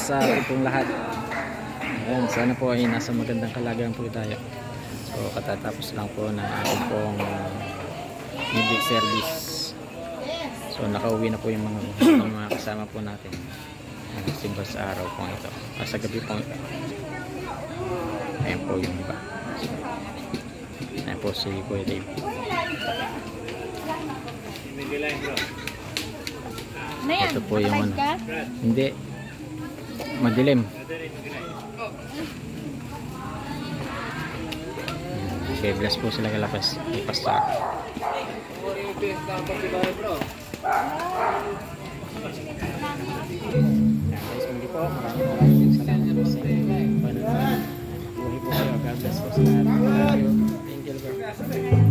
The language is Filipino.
sa ating pong lahat. Ayan, sana po ay nasa magandang kalagayan po tayo. So katatapos lang po na ating pong midweek service. So nakauwi na po yung mga kasama po natin. Simba sa araw po ito. Sa gabi po ito. Ayan po yung iba. Ayan po si Kuya Dave. Ito po yung ano. Hindi. Madilim. Okay, bless po sila kalapas. Ipasta. Guys, hindi po. Maraming salamat po sa inyo. Buhay po kayo. God bless po sa lahat. Thank you. Thank you.